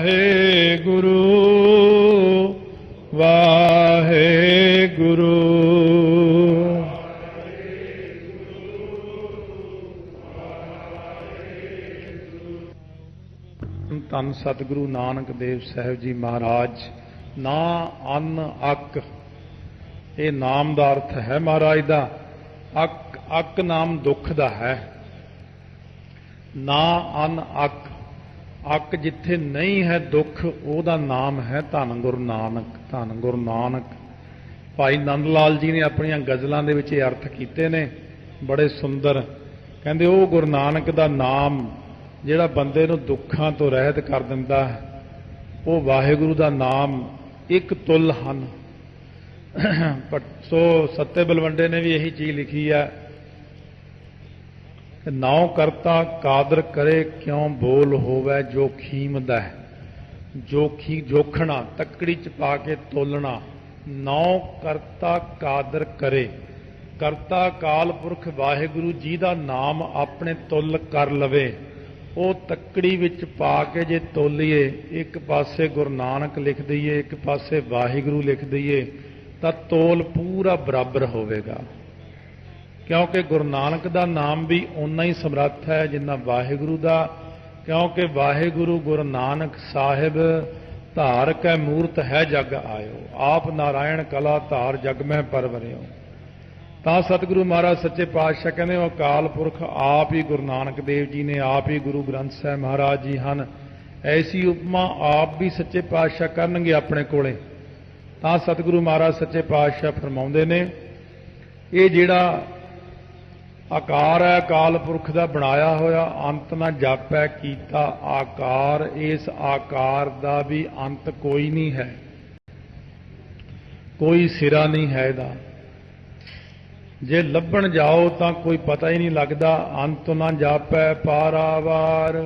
ਵਾਹਿਗੁਰੂ ਵਾਹਿਗੁਰੂ। ਧੰਨ ਸਤਿਗੁਰੂ ਨਾਨਕ ਦੇਵ ਸਾਹਿਬ ਜੀ ਮਹਾਰਾਜ। ਨਾ ਅੰਨ ਅੱਕ, ਇਹ ਨਾਮ ਦਾ ਅਰਥ ਹੈ ਮਹਾਰਾਜ ਦਾ। ਅੱਕ, ਅੱਕ ਨਾਮ ਦੁੱਖ ਦਾ ਹੈ। ਨਾ ਅੰਨ ਅੱਕ, ਅੱਕ ਜਿੱਥੇ ਨਹੀਂ ਹੈ ਦੁੱਖ, ਉਹਦਾ ਨਾਮ ਹੈ ਧੰਨ ਗੁਰੂ ਨਾਨਕ। ਧੰਨ ਗੁਰੂ ਨਾਨਕ। ਭਾਈ ਨੰਦ ਲਾਲ ਜੀ ਨੇ ਆਪਣੀਆਂ ਗਜ਼ਲਾਂ ਦੇ ਵਿੱਚ ਇਹ ਅਰਥ ਕੀਤੇ ਨੇ, ਬੜੇ ਸੁੰਦਰ। ਕਹਿੰਦੇ ਉਹ ਗੁਰੂ ਨਾਨਕ ਦਾ ਨਾਮ ਜਿਹੜਾ ਬੰਦੇ ਨੂੰ ਦੁੱਖਾਂ ਤੋਂ ਰਹਿਤ ਕਰ ਦਿੰਦਾ, ਉਹ ਵਾਹਿਗੁਰੂ ਦਾ ਨਾਮ ਇੱਕ ਤੁਲ ਹਨ। ਸੋ ਸੱਤੇ ਬਲਵੰਡੇ ਨੇ ਵੀ ਇਹੀ ਚੀਜ਼ ਲਿਖੀ ਹੈ, ਨਾਉ ਕਰਤਾ ਕਾਦਰ ਕਰੇ ਕਿਉਂ ਬੋਲ ਹੋਵੇ ਜੋ ਖੀਮਦਾ। ਜੋਖੀ ਜੋਖਣਾ, ਤੱਕੜੀ ਚ ਪਾ ਕੇ ਤੋਲਣਾ। ਨਾਉ ਕਰਤਾ ਕਾਦਰ ਕਰੇ, ਕਰਤਾ ਕਾਲ ਪੁਰਖ ਵਾਹਿਗੁਰੂ ਜੀ ਦਾ ਨਾਮ ਆਪਣੇ ਤੁਲ ਕਰ ਲਵੇ। ਉਹ ਤੱਕੜੀ ਵਿੱਚ ਪਾ ਕੇ ਜੇ ਤੋਲੀਏ, ਇੱਕ ਪਾਸੇ ਗੁਰੂ ਨਾਨਕ ਲਿਖ ਦਈਏ, ਇੱਕ ਪਾਸੇ ਵਾਹਿਗੁਰੂ ਲਿਖ ਦਈਏ, ਤਾਂ ਤੋਲ ਪੂਰਾ ਬਰਾਬਰ ਹੋਵੇਗਾ। ਕਿਉਂਕਿ ਗੁਰੂ ਨਾਨਕ ਦਾ ਨਾਮ ਵੀ ਓਨਾ ਹੀ ਸਮਰੱਥ ਹੈ ਜਿੰਨਾ ਵਾਹਿਗੁਰੂ ਦਾ। ਕਿਉਂਕਿ ਵਾਹਿਗੁਰੂ ਗੁਰੂ ਨਾਨਕ ਸਾਹਿਬ ਧਾਰ ਕੈ ਮੂਰਤ ਹੈ ਜਗ ਆਇਓ, ਆਪ ਨਾਰਾਇਣ ਕਲਾ ਧਾਰ ਜਗ ਮਹਿ ਪਰਵਰਿਓ। ਤਾਂ ਸਤਿਗੁਰੂ ਮਹਾਰਾਜ ਸੱਚੇ ਪਾਤਸ਼ਾਹ ਕਹਿੰਦੇ ਉਹ ਅਕਾਲ ਪੁਰਖ ਆਪ ਹੀ ਗੁਰੂ ਨਾਨਕ ਦੇਵ ਜੀ ਨੇ, ਆਪ ਹੀ ਗੁਰੂ ਗ੍ਰੰਥ ਸਾਹਿਬ ਮਹਾਰਾਜ ਜੀ ਹਨ। ਐਸੀ ਉਪਮਾ ਆਪ ਵੀ ਸੱਚੇ ਪਾਤਸ਼ਾਹ ਕਰਨਗੇ ਆਪਣੇ ਕੋਲੇ। ਤਾਂ ਸਤਿਗੁਰੂ ਮਹਾਰਾਜ ਸੱਚੇ ਪਾਤਸ਼ਾਹ ਫਰਮਾਉਂਦੇ ਨੇ, ਇਹ ਜਿਹੜਾ ਆਕਾਰ ਹੈ ਅਕਾਲ ਪੁਰਖ ਦਾ ਬਣਾਇਆ ਹੋਇਆ, ਅੰਤ ਨਾ ਜਾਪੈ ਕੀਤਾ ਆਕਾਰ। ਇਸ ਆਕਾਰ ਦਾ ਵੀ ਅੰਤ ਕੋਈ ਨਹੀਂ ਹੈ, ਕੋਈ ਸਿਰਾ ਨਹੀਂ ਹੈ ਇਹਦਾ। ਜੇ ਲੱਭਣ ਜਾਓ ਤਾਂ ਕੋਈ ਪਤਾ ਹੀ ਨਹੀਂ ਲੱਗਦਾ। ਅੰਤ ਨਾ ਜਾਪੈ ਪਾਰਾਵਾਰ,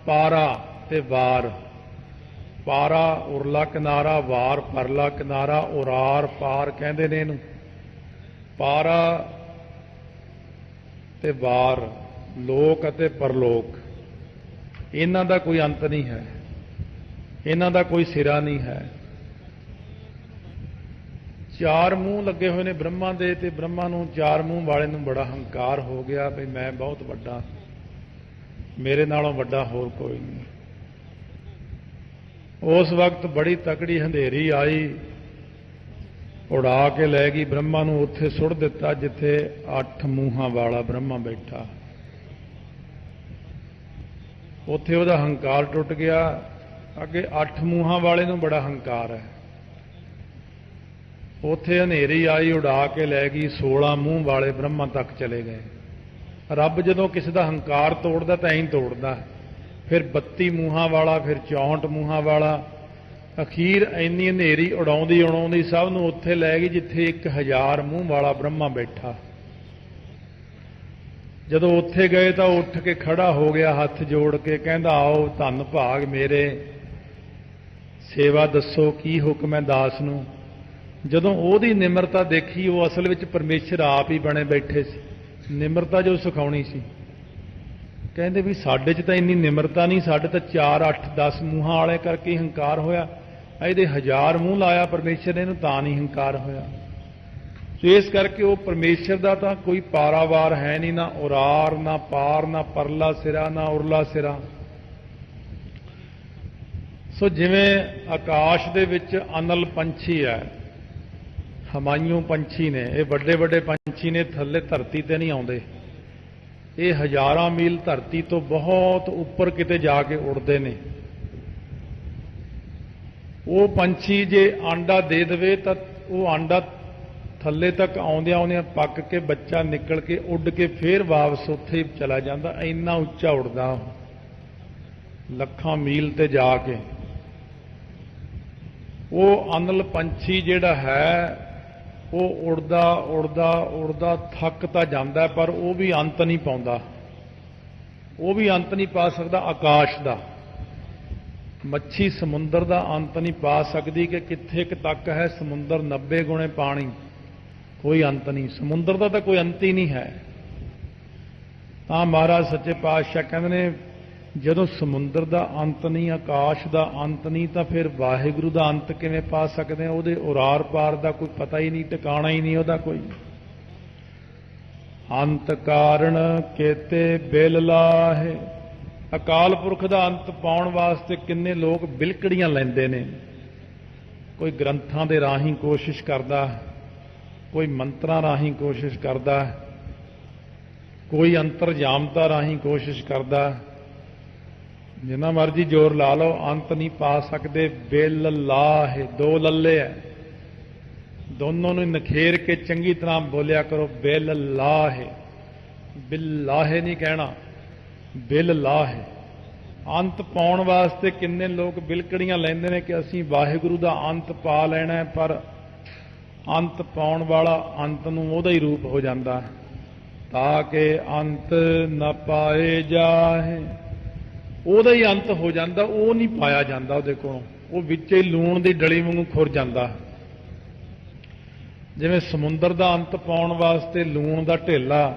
ਪਾਰਾ ਤੇ ਵਾਰ। ਪਾਰਾ ਉਰਲਾ ਕਿਨਾਰਾ, ਵਾਰ ਪਰਲਾ ਕਿਨਾਰਾ, ਉਰਾਰ ਪਾਰ ਕਹਿੰਦੇ ਨੇ ਇਹਨੂੰ। ਪਾਰਾ ਤੇ ਵਾਰ, ਲੋਕ ਅਤੇ ਪਰਲੋਕ, ਇਹਨਾਂ ਦਾ ਕੋਈ ਅੰਤ ਨਹੀਂ ਹੈ, ਇਹਨਾਂ ਦਾ ਕੋਈ ਸਿਰਾ ਨਹੀਂ ਹੈ। ਚਾਰ ਮੂੰਹ ਲੱਗੇ ਹੋਏ ਨੇ ਬ੍ਰਹਮਾ ਦੇ, ਤੇ ਬ੍ਰਹਮਾ ਨੂੰ, ਚਾਰ ਮੂੰਹ ਵਾਲੇ ਨੂੰ ਬੜਾ ਹੰਕਾਰ ਹੋ ਗਿਆ ਵੀ ਮੈਂ ਬਹੁਤ ਵੱਡਾ, ਮੇਰੇ ਨਾਲੋਂ ਵੱਡਾ ਹੋਰ ਕੋਈ ਨਹੀਂ। ਉਸ ਵਕਤ ਬੜੀ ਤਕੜੀ ਹਨੇਰੀ ਆਈ, ਉਡਾ ਕੇ ਲੈ ਗਈ ਬ੍ਰਹਮਾ ਨੂੰ। ਉੱਥੇ ਸੁੱਟ ਦਿੱਤਾ ਜਿੱਥੇ 8 ਮੂੰਹਾਂ ਵਾਲਾ ਬ੍ਰਹਮਾ ਬੈਠਾ। ਉੱਥੇ ਉਹਦਾ ਹੰਕਾਰ ਟੁੱਟ ਗਿਆ। ਅੱਗੇ 8 ਮੂੰਹਾਂ ਵਾਲੇ ਨੂੰ ਬੜਾ ਹੰਕਾਰ ਹੈ। ਉੱਥੇ ਹਨੇਰੀ ਆਈ, ਉਡਾ ਕੇ ਲੈ ਗਈ, 16 ਮੂੰਹ ਵਾਲੇ ਬ੍ਰਹਮਾ ਤੱਕ ਚਲੇ ਗਏ। ਰੱਬ ਜਦੋਂ ਕਿਸੇ ਦਾ ਹੰਕਾਰ ਤੋੜਦਾ ਤਾਂ ਐਂ ਤੋੜਦਾ, ਫਿਰ 32 ਮੂੰਹਾਂ ਵਾਲਾ, ਫਿਰ 64 ਮੂੰਹਾਂ ਵਾਲਾ। ਅਖੀਰ ਇੰਨੀ ਹਨੇਰੀ ਉਡਾਉਂਦੀ ਉਡਾਉਂਦੀ ਸਭ ਨੂੰ ਉੱਥੇ ਲੈ ਗਈ ਜਿੱਥੇ 1000 ਮੂੰਹ ਵਾਲਾ ਬ੍ਰਹਮਾ ਬੈਠਾ। ਜਦੋਂ ਉੱਥੇ ਗਏ ਤਾਂ ਉੱਠ ਕੇ ਖੜਾ ਹੋ ਗਿਆ ਹੱਥ ਜੋੜ ਕੇ, ਕਹਿੰਦਾ ਆਓ ਧੰਨ ਭਾਗ ਮੇਰੇ, ਸੇਵਾ ਦੱਸੋ ਕੀ ਹੁਕਮ ਹੈ ਦਾਸ ਨੂੰ। ਜਦੋਂ ਉਹਦੀ ਨਿਮਰਤਾ ਦੇਖੀ, ਉਹ ਅਸਲ ਵਿੱਚ ਪਰਮੇਸ਼ਰ ਆਪ ਹੀ ਬਣੇ ਬੈਠੇ ਸੀ। ਨਿਮਰਤਾ ਜੋ ਸਿਖਾਉਣੀ ਸੀ, ਕਹਿੰਦੇ ਵੀ ਸਾਡੇ 'ਚ ਤਾਂ ਇੰਨੀ ਨਿਮਰਤਾ ਨਹੀਂ, ਸਾਡੇ ਤਾਂ 4 8 10 ਮੂੰਹਾਂ ਵਾਲੇ ਕਰਕੇ ਹੰਕਾਰ ਹੋਇਆ। ਇਹਦੇ 1000 ਮੂੰਹ ਲਾਇਆ ਪਰਮੇਸ਼ਰ ਨੇ, ਇਹਨੂੰ ਤਾਂ ਨਹੀਂ ਹੰਕਾਰ ਹੋਇਆ। ਸੋ ਇਸ ਕਰਕੇ ਉਹ ਪਰਮੇਸ਼ਰ ਦਾ ਤਾਂ ਕੋਈ ਪਾਰਾਵਾਰ ਹੈ ਨਹੀਂ, ਨਾ ਉਰਾਰ, ਨਾ ਪਾਰ, ਨਾ ਪਰਲਾ ਸਿਰਾ, ਨਾ ਉਰਲਾ ਸਿਰਾ। ਸੋ ਜਿਵੇਂ ਆਕਾਸ਼ ਦੇ ਵਿੱਚ ਅਨਲ ਪੰਛੀ ਹੈ, ਹਮਾਇੂ ਪੰਛੀ ਨੇ, ਇਹ ਵੱਡੇ ਵੱਡੇ ਪੰਛੀ ਨੇ, ਥੱਲੇ ਧਰਤੀ ਤੇ ਨਹੀਂ ਆਉਂਦੇ। ਇਹ ਹਜ਼ਾਰਾਂ ਮੀਲ ਧਰਤੀ ਤੋਂ ਬਹੁਤ ਉੱਪਰ ਕਿਤੇ ਜਾ ਕੇ ਉੜਦੇ ਨੇ। ਉਹ ਪੰਛੀ ਜੇ ਆਂਡਾ ਦੇ ਦੇਵੇ ਤਾਂ ਉਹ ਆਂਡਾ ਥੱਲੇ ਤੱਕ ਆਉਂਦਿਆਂ ਆਉਂਦਿਆਂ ਪੱਕ ਕੇ ਬੱਚਾ ਨਿਕਲ ਕੇ ਉੱਡ ਕੇ ਫੇਰ ਵਾਪਸ ਉੱਥੇ ਹੀ ਚਲਾ ਜਾਂਦਾ। ਇੰਨਾ ਉੱਚਾ ਉੱਡਦਾ ਉਹ, ਲੱਖਾਂ ਮੀਲ ਤੇ ਜਾ ਕੇ। ਉਹ ਅਨਲ ਪੰਛੀ ਜਿਹੜਾ ਹੈ, ਉਹ ਉੜਦਾ ਉੜਦਾ ਉੜਦਾ ਥੱਕ ਤਾਂ ਜਾਂਦਾ, ਪਰ ਉਹ ਵੀ ਅੰਤ ਨਹੀਂ ਪਾਉਂਦਾ, ਉਹ ਵੀ ਅੰਤ ਨਹੀਂ ਪਾ ਸਕਦਾ ਆਕਾਸ਼ ਦਾ। ਮੱਛੀ ਸਮੁੰਦਰ ਦਾ ਅੰਤ ਨਹੀਂ ਪਾ ਸਕਦੀ ਕਿ ਕਿੱਥੇ ਕੁ ਤੱਕ ਹੈ ਸਮੁੰਦਰ, 90 ਗੁਣੇ ਪਾਣੀ, ਕੋਈ ਅੰਤ ਨਹੀਂ। ਸਮੁੰਦਰ ਦਾ ਤਾਂ ਕੋਈ ਅੰਤ ਹੀ ਨਹੀਂ ਹੈ। ਤਾਂ ਮਹਾਰਾਜ ਸੱਚੇ ਪਾਤਸ਼ਾਹ ਕਹਿੰਦੇ ਨੇ ਜਦੋਂ ਸਮੁੰਦਰ ਦਾ ਅੰਤ ਨਹੀਂ, ਆਕਾਸ਼ ਦਾ ਅੰਤ ਨਹੀਂ, ਤਾਂ ਫਿਰ ਵਾਹਿਗੁਰੂ ਦਾ ਅੰਤ ਕਿਵੇਂ ਪਾ ਸਕਦੇ ਹਾਂ? ਉਹਦੇ ਉਰਾਰ ਪਾਰ ਦਾ ਕੋਈ ਪਤਾ ਹੀ ਨਹੀਂ, ਟਿਕਾਣਾ ਹੀ ਨਹੀਂ ਉਹਦਾ ਕੋਈ। ਅੰਤ ਕਾਰਨ ਕੇਤੇ ਬਿਲ ਲਾਹੇ। ਅਕਾਲ ਪੁਰਖ ਦਾ ਅੰਤ ਪਾਉਣ ਵਾਸਤੇ ਕਿੰਨੇ ਲੋਕ ਬਿਲਕੜੀਆਂ ਲੈਂਦੇ ਨੇ। ਕੋਈ ਗ੍ਰੰਥਾਂ ਦੇ ਰਾਹੀਂ ਕੋਸ਼ਿਸ਼ ਕਰਦਾ, ਕੋਈ ਮੰਤਰਾਂ ਰਾਹੀਂ ਕੋਸ਼ਿਸ਼ ਕਰਦਾ, ਕੋਈ ਅੰਤਰਜਾਮਤਾ ਰਾਹੀਂ ਕੋਸ਼ਿਸ਼ ਕਰਦਾ। ਜਿੰਨਾ ਮਰਜੀ ਜ਼ੋਰ ਲਾ ਲਓ, ਅੰਤ ਨਹੀਂ ਪਾ ਸਕਦੇ। ਬਿਲ ਲਾਹੇ, ਦੋ ਲੱਲੇ ਹੈ, ਦੋਨੋਂ ਨੂੰ ਨਖੇਰ ਕੇ ਚੰਗੀ ਤਰ੍ਹਾਂ ਬੋਲਿਆ ਕਰੋ। ਬਿਲ ਲਾਹੇ, ਬਿਲਾਹੇ ਨਹੀਂ ਕਹਿਣਾ, ਬਿਲ ਲਾਹੇ। ਅੰਤ ਪਾਉਣ ਵਾਸਤੇ ਕਿੰਨੇ ਲੋਕ ਬਿਲਕੜੀਆਂ ਲੈਂਦੇ ਨੇ ਕਿ ਅਸੀਂ ਵਾਹਿਗੁਰੂ ਦਾ ਅੰਤ ਪਾ ਲੈਣਾ ਹੈ, ਪਰ ਅੰਤ ਪਾਉਣ ਵਾਲਾ ਅੰਤ ਨੂੰ ਉਹਦਾ ਹੀ ਰੂਪ ਹੋ ਜਾਂਦਾ, ਤਾਂ ਕਿ ਅੰਤ ਨਾ ਪਾਏ ਜਾਹੇ। ਉਹਦਾ ਹੀ ਅੰਤ ਹੋ ਜਾਂਦਾ, ਉਹ ਨਹੀਂ ਪਾਇਆ ਜਾਂਦਾ ਉਹਦੇ ਕੋਲੋਂ, ਉਹ ਵਿੱਚੇ ਲੂਣ ਦੀ ਡਲੀ ਵਾਂਗੂ ਖੁਰ ਜਾਂਦਾ। ਜਿਵੇਂ ਸਮੁੰਦਰ ਦਾ ਅੰਤ ਪਾਉਣ ਵਾਸਤੇ ਲੂਣ ਦਾ ਢੇਲਾ,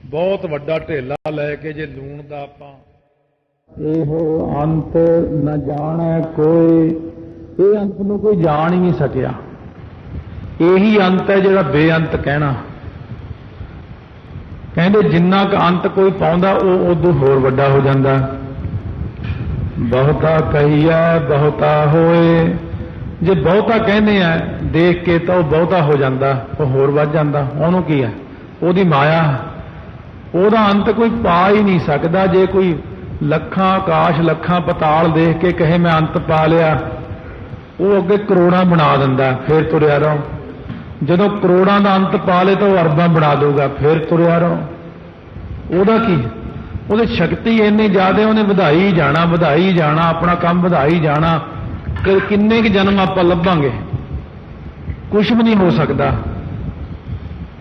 ਬਹੁਤ ਵੱਡਾ ਢੇਲਾ ਲੈ ਕੇ ਜੇ ਲੂਣ ਦਾ ਆਪਾਂ ਇਹੋ ਅੰਤ ਨਾ ਜਾਣੈ ਕੋਈ, ਇਹ ਅੰਤ ਨੂੰ ਕੋਈ ਜਾਣ ਹੀ ਨਹੀਂ ਸਕਿਆ। ਇਹੀ ਅੰਤ ਹੈ ਜਿਹੜਾ ਬੇਅੰਤ ਕਹਿਣਾ। ਕਹਿੰਦੇ ਜਿੰਨਾ ਕੁ ਅੰਤ ਕੋਈ ਪਾਉਂਦਾ ਉਹ ਉਦੋਂ ਹੋਰ ਵੱਡਾ ਹੋ ਜਾਂਦਾ। ਬਹੁਤਾ ਕਹੀਐ ਬਹੁਤਾ ਹੋਏ, ਜੇ ਬਹੁਤਾ ਕਹਿੰਦੇ ਆ ਦੇਖ ਕੇ ਤਾਂ ਉਹ ਬਹੁਤਾ ਹੋ ਜਾਂਦਾ, ਉਹ ਹੋਰ ਵੱਧ ਜਾਂਦਾ। ਉਹਨੂੰ ਕੀ ਹੈ? ਉਹਦੀ ਮਾਇਆ, ਉਹਦਾ ਅੰਤ ਕੋਈ ਪਾ ਹੀ ਨਹੀਂ ਸਕਦਾ। ਜੇ ਕੋਈ ਲੱਖਾਂ ਆਕਾਸ਼ ਲੱਖਾਂ ਪਤਾਲ ਦੇਖ ਕੇ ਕਹੇ ਮੈਂ ਅੰਤ ਪਾ ਲਿਆ, ਉਹ ਅੱਗੇ ਕਰੋੜਾਂ ਬਣਾ ਦਿੰਦਾ, ਫਿਰ ਤੁਰਿਆ ਰਹੋ। ਜਦੋਂ ਕਰੋੜਾਂ ਦਾ ਅੰਤ ਪਾ ਲੇ ਤਾਂ ਉਹ ਅਰਬਾਂ ਬਣਾ ਦਊਗਾ, ਫਿਰ ਤੁਰਿਆ ਰਹੋ। ਉਹਦਾ ਕੀ? ਉਹਦੀ ਸ਼ਕਤੀ ਇੰਨੀ ਜ਼ਿਆਦਾ, ਉਹਨੇ ਵਧਾਈ ਜਾਣਾ, ਆਪਣਾ ਕੰਮ ਵਧਾਈ ਜਾਣਾ। ਕਿੰਨੇ ਕੁ ਜਨਮ ਆਪਾਂ ਲੱਭਾਂਗੇ? ਕੁਛ ਵੀ ਨਹੀਂ ਹੋ ਸਕਦਾ।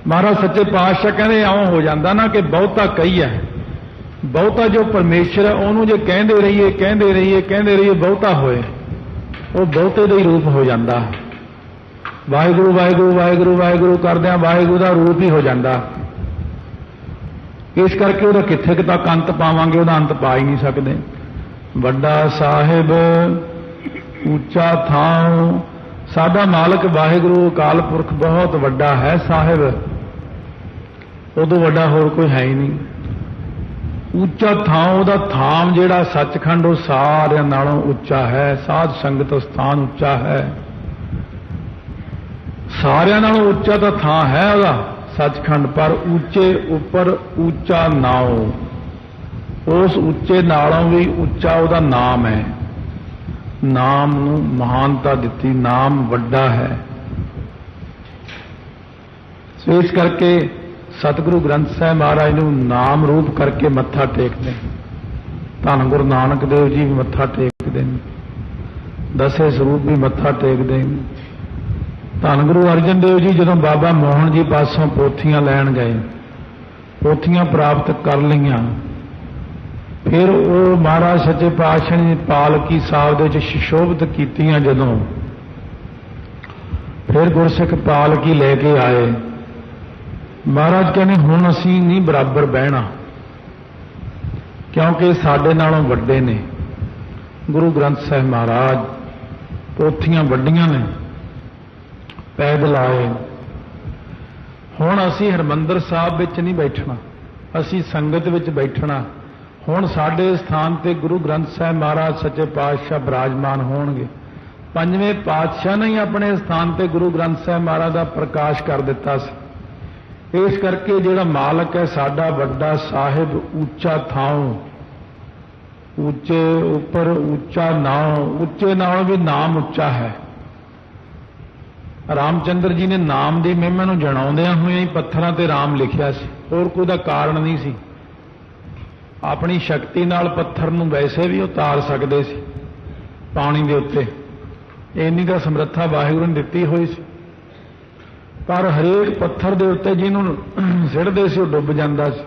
ਮਹਾਰਾਜ ਸੱਚੇ ਪਾਤਸ਼ਾਹ ਕਹਿੰਦੇ ਇਉਂ ਹੋ ਜਾਂਦਾ ਨਾ ਕਿ ਬਹੁਤਾ ਕਹੀਏ, ਬਹੁਤਾ ਜੋ ਪਰਮੇਸ਼ਰ ਹੈ ਉਹਨੂੰ ਜੇ ਕਹਿੰਦੇ ਰਹੀਏ ਬਹੁਤਾ ਹੋਏ, ਉਹ ਬਹੁਤੇ ਦਾ ਹੀ ਰੂਪ ਹੋ ਜਾਂਦਾ। ਵਾਹਿਗੁਰੂ ਵਾਹਿਗੁਰੂ ਵਾਹਿਗੁਰੂ ਵਾਹਿਗੁਰੂ ਕਰਦਿਆਂ ਵਾਹਿਗੁਰੂ ਦਾ ਰੂਪ ਹੀ ਹੋ ਜਾਂਦਾ। ਇਸ ਕਰਕੇ ਉਹਦਾ ਕਿੱਥੇ ਕੁ ਤੱਕ ਅੰਤ ਪਾਵਾਂਗੇ? ਉਹਦਾ ਅੰਤ ਪਾ ਹੀ ਨਹੀਂ ਸਕਦੇ। ਵੱਡਾ ਸਾਹਿਬ ਉੱਚਾ ਥਾਂ, ਸਾਡਾ ਮਾਲਕ ਵਾਹਿਗੁਰੂ ਅਕਾਲ ਪੁਰਖ ਬਹੁਤ ਵੱਡਾ ਹੈ ਸਾਹਿਬ, ਉਦੋਂ ਵੱਡਾ ਹੋਰ ਕੋਈ ਹੈ ਹੀ ਨਹੀਂ। ਉੱਚਾ ਥਾਂ, ਉਹਦਾ ਥਾਮ ਜਿਹੜਾ ਸੱਚਖੰਡ ਉਹ ਸਾਰਿਆਂ ਨਾਲੋਂ ਉੱਚਾ ਹੈ। ਸਾਧ ਸੰਗਤ ਸਥਾਨ ਉੱਚਾ ਹੈ, ਸਾਰਿਆਂ ਨਾਲੋਂ ਉੱਚਾ ਤਾਂ ਥਾਂ ਹੈ ਉਹਦਾ ਸੱਚਖੰਡ, ਪਰ ਉੱਚੇ ਉੱਪਰ ਉੱਚਾ ਨਾਉ, ਉਸ ਉੱਚੇ ਨਾਲੋਂ ਵੀ ਉੱਚਾ ਉਹਦਾ ਨਾਮ ਹੈ। ਨਾਮ ਨੂੰ ਮਹਾਨਤਾ ਦਿੱਤੀ, ਨਾਮ ਵੱਡਾ ਹੈ। ਸੋ ਇਸ ਕਰਕੇ ਸਤਿਗੁਰੂ ਗ੍ਰੰਥ ਸਾਹਿਬ ਮਹਾਰਾਜ ਨੂੰ ਨਾਮ ਰੂਪ ਕਰਕੇ ਮੱਥਾ ਟੇਕਦੇ। ਧੰਨ ਗੁਰੂ ਨਾਨਕ ਦੇਵ ਜੀ ਵੀ ਮੱਥਾ ਟੇਕਦੇ ਨੇ, ਦਸੇ ਸਰੂਪ ਵੀ ਮੱਥਾ ਟੇਕਦੇ ਨੇ। ਧੰਨ ਗੁਰੂ ਅਰਜਨ ਦੇਵ ਜੀ ਜਦੋਂ ਬਾਬਾ ਮੋਹਨ ਜੀ ਪਾਸੋਂ ਪੋਥੀਆਂ ਲੈਣ ਗਏ, ਪੋਥੀਆਂ ਪ੍ਰਾਪਤ ਕਰ ਲਈਆਂ, ਫਿਰ ਉਹ ਮਹਾਰਾਜ ਸੱਚੇ ਪਾਤਸ਼ਾਹ ਨੇ ਪਾਲਕੀ ਸਾਹਿਬ ਦੇ ਵਿੱਚ ਸੁਸ਼ੋਭਿਤ ਕੀਤੀਆਂ। ਜਦੋਂ ਫਿਰ ਗੁਰਸਿੱਖ ਪਾਲਕੀ ਲੈ ਕੇ ਆਏ, ਮਹਾਰਾਜ ਕਹਿੰਦੇ ਹੁਣ ਅਸੀਂ ਨਹੀਂ ਬਰਾਬਰ ਬਹਿਣਾ, ਕਿਉਂਕਿ ਸਾਡੇ ਨਾਲੋਂ ਵੱਡੇ ਨੇ ਗੁਰੂ ਗ੍ਰੰਥ ਸਾਹਿਬ ਮਹਾਰਾਜ। ਪੋਥੀਆਂ ਵੱਡੀਆਂ ਨੇ, ਪੈਦਲ ਆਏ। ਹੁਣ ਅਸੀਂ ਹਰਿਮੰਦਰ ਸਾਹਿਬ ਵਿੱਚ ਨਹੀਂ ਬੈਠਣਾ, ਅਸੀਂ ਸੰਗਤ ਵਿੱਚ ਬੈਠਣਾ। ਹੁਣ ਸਾਡੇ ਸਥਾਨ ਤੇ ਗੁਰੂ ਗ੍ਰੰਥ ਸਾਹਿਬ ਮਹਾਰਾਜ ਸੱਚੇ ਪਾਤਸ਼ਾਹ ਬਿਰਾਜਮਾਨ ਹੋਣਗੇ। ਪੰਜਵੇਂ ਪਾਤਸ਼ਾਹ ਨੇ ਹੀ ਆਪਣੇ ਸਥਾਨ ਤੇ ਗੁਰੂ ਗ੍ਰੰਥ ਸਾਹਿਬ ਮਹਾਰਾਜ ਦਾ ਪ੍ਰਕਾਸ਼ ਕਰ ਦਿੱਤਾ ਸੀ। ਇਸ ਕਰਕੇ ਜਿਹੜਾ ਮਾਲਕ ਹੈ ਸਾਡਾ ਵੱਡਾ ਸਾਹਿਬ, ਉੱਚਾ ਥਾਂ, ਉੱਚੇ ਉੱਪਰ ਉੱਚਾ ਨਾਮ, ਉੱਚੇ ਨਾਲੋਂ ਵੀ ਨਾਮ ਉੱਚਾ ਹੈ। ਰਾਮਚੰਦਰ ਜੀ ਨੇ ਨਾਮ ਦੀ ਮਹਿਮਾ ਨੂੰ ਜਣਾਉਂਦਿਆਂ ਹੋਇਆਂ ਹੀ ਪੱਥਰਾਂ ਤੇ ਰਾਮ ਲਿਖਿਆ ਸੀ, ਹੋਰ ਕੋਈ ਦਾ ਕਾਰਨ ਨਹੀਂ ਸੀ। ਆਪਣੀ ਸ਼ਕਤੀ ਨਾਲ ਪੱਥਰ ਨੂੰ ਵੈਸੇ ਵੀ ਉਤਾਰ ਸਕਦੇ ਸੀ ਪਾਣੀ ਦੇ ਉੱਤੇ, ਇੰਨੀ ਤਾਂ ਸਮਰੱਥਾ ਵਾਹਿਗੁਰੂ ਨੇ ਦਿੱਤੀ ਹੋਈ ਸੀ। ਪਰ ਹਰੇਕ ਪੱਥਰ ਦੇ ਉੱਤੇ ਜਿਹਨੂੰ ਸਿੱਟਦੇ ਸੀ ਉਹ ਡੁੱਬ ਜਾਂਦਾ ਸੀ,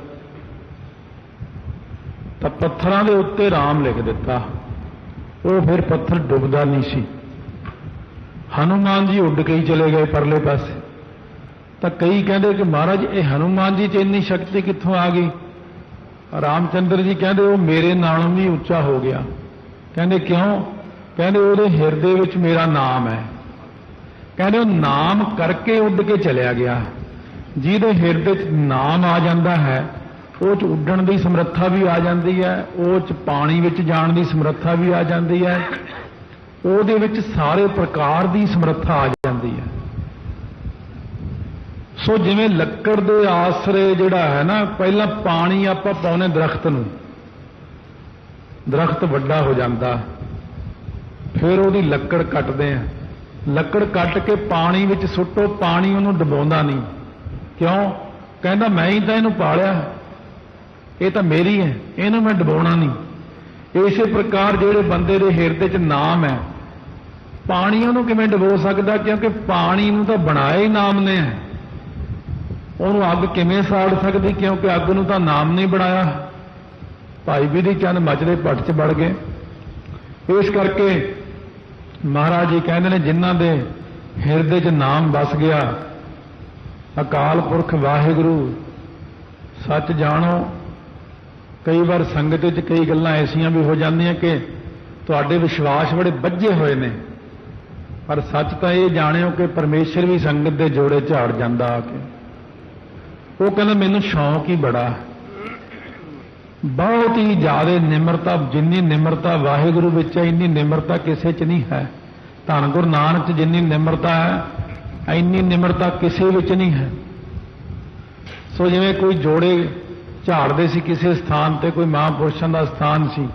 ਤਾਂ ਪੱਥਰਾਂ ਦੇ ਉੱਤੇ ਰਾਮ ਲਿਖ ਦਿੱਤਾ, ਉਹ ਫਿਰ ਪੱਥਰ ਡੁੱਬਦਾ ਨਹੀਂ ਸੀ। ਹਨੂਮਾਨ ਜੀ ਉੱਡ ਕੇ ਹੀ ਚਲੇ ਗਏ ਪਰਲੇ ਪਾਸੇ। ਤਾਂ ਕਈ ਕਹਿੰਦੇ ਕਿ ਮਹਾਰਾਜ ਇਹ ਹਨੂਮਾਨ ਜੀ 'ਚ ਇੰਨੀ ਸ਼ਕਤੀ ਕਿੱਥੋਂ ਆ ਗਈ? रामचंद्र जी कहते वो मेरे नालों भी उच्चा हो गया। कहते क्यों? कहते ਉਹਦੇ ਹਿਰਦੇ ਵਿੱਚ मेरा नाम है। कहते वो नाम करके उड़ के चलिया गया। ਜਿਹਦੇ ਹਿਰਦੇ 'ਚ नाम आ जाता है ਉਹ 'ਚ ਉੱਡਣ ਦੀ ਸਮਰੱਥਾ ਵੀ ਆ ਜਾਂਦੀ ਹੈ, ਉਹ 'ਚ ਪਾਣੀ ਵਿੱਚ ਜਾਣ ਦੀ ਸਮਰੱਥਾ ਵੀ ਆ ਜਾਂਦੀ ਹੈ, ਉਹਦੇ ਵਿੱਚ ਸਾਰੇ ਪ੍ਰਕਾਰ ਦੀ ਸਮਰੱਥਾ ਆ ਜਾਂਦੀ ਹੈ। ਸੋ ਜਿਵੇਂ ਲੱਕੜ ਦੇ ਆਸਰੇ ਜਿਹੜਾ ਹੈ ਨਾ, ਪਹਿਲਾਂ ਪਾਣੀ ਆਪਾਂ ਪਾਉਨੇ ਦਰਖਤ ਨੂੰ, ਦਰਖਤ ਵੱਡਾ ਹੋ ਜਾਂਦਾ, ਫਿਰ ਉਹਦੀ ਲੱਕੜ ਕੱਟਦੇ ਆ, ਲੱਕੜ ਕੱਟ ਕੇ ਪਾਣੀ ਵਿੱਚ ਸੁੱਟੋ, ਪਾਣੀ ਉਹਨੂੰ ਡੁਬੋਂਦਾ ਨਹੀਂ। ਕਿਉਂ? ਕਹਿੰਦਾ ਮੈਂ ਹੀ ਤਾਂ ਇਹਨੂੰ ਪਾਲਿਆ, ਇਹ ਤਾਂ ਮੇਰੀ ਹੈ, ਇਹਨੂੰ ਮੈਂ ਡੁਬੋਣਾ ਨਹੀਂ। ਇਸੇ ਪ੍ਰਕਾਰ ਜਿਹੜੇ ਬੰਦੇ ਦੇ ਹਿਰਦੇ 'ਚ ਨਾਮ ਹੈ, ਪਾਣੀ ਉਹਨੂੰ ਕਿਵੇਂ ਡੁਬੋ ਸਕਦਾ? ਕਿਉਂਕਿ ਪਾਣੀ ਨੂੰ ਤਾਂ ਬਣਾਇਆ ਹੀ ਨਾਮ ਨੇ ਹੈ। ਉਹਨੂੰ ਅੱਗ ਕਿਵੇਂ ਸਾੜ ਸਕਦੀ? ਕਿਉਂਕਿ ਅੱਗ ਨੂੰ ਤਾਂ ਨਾਮ ਨਹੀਂ ਬਣਾਇਆ। ਭਾਈ ਬਿਧੀ ਚੰਦ ਮਚਦੇ ਭੱਟ 'ਚ ਵੜ ਗਏ। ਇਸ ਕਰਕੇ ਮਹਾਰਾਜ ਜੀ ਕਹਿੰਦੇ ਨੇ ਜਿਨ੍ਹਾਂ ਦੇ ਹਿਰਦੇ 'ਚ ਨਾਮ ਵਸ ਗਿਆ, ਅਕਾਲ ਪੁਰਖ ਵਾਹਿਗੁਰੂ ਸੱਚ ਜਾਣੋ। ਕਈ ਵਾਰ ਸੰਗਤ ਵਿੱਚ ਕਈ ਗੱਲਾਂ ਐਸੀਆਂ ਵੀ ਹੋ ਜਾਂਦੀਆਂ ਕਿ ਤੁਹਾਡੇ ਵਿਸ਼ਵਾਸ ਬੜੇ ਬੱਝੇ ਹੋਏ ਨੇ, ਪਰ ਸੱਚ ਤਾਂ ਇਹ ਜਾਣਿਓ ਕਿ ਪਰਮੇਸ਼ਰ ਵੀ ਸੰਗਤ ਦੇ ਜੋੜੇ ਝਾੜ ਜਾਂਦਾ ਆ ਕੇ। ਉਹ ਕਹਿੰਦਾ ਮੈਨੂੰ ਸ਼ੌਂਕ ਹੀ ਬੜਾ, ਬਹੁਤ ਹੀ ਜ਼ਿਆਦਾ ਨਿਮਰਤਾ, ਜਿੰਨੀ ਨਿਮਰਤਾ ਵਾਹਿਗੁਰੂ ਵਿੱਚ ਹੈ ਇੰਨੀ ਨਿਮਰਤਾ ਕਿਸੇ 'ਚ ਨਹੀਂ ਹੈ। ਧੰਨ ਗੁਰੂ ਨਾਨਕ 'ਚ ਜਿੰਨੀ ਨਿਮਰਤਾ ਹੈ ਇੰਨੀ ਨਿਮਰਤਾ ਕਿਸੇ ਵਿੱਚ ਨਹੀਂ ਹੈ। ਸੋ ਜਿਵੇਂ ਕੋਈ ਜੋੜੇ ਝਾੜਦੇ ਸੀ ਕਿਸੇ ਸਥਾਨ ਤੇ, ਕੋਈ ਮਹਾਂਪੁਰਸ਼ਾਂ ਦਾ ਸਥਾਨ ਸੀ,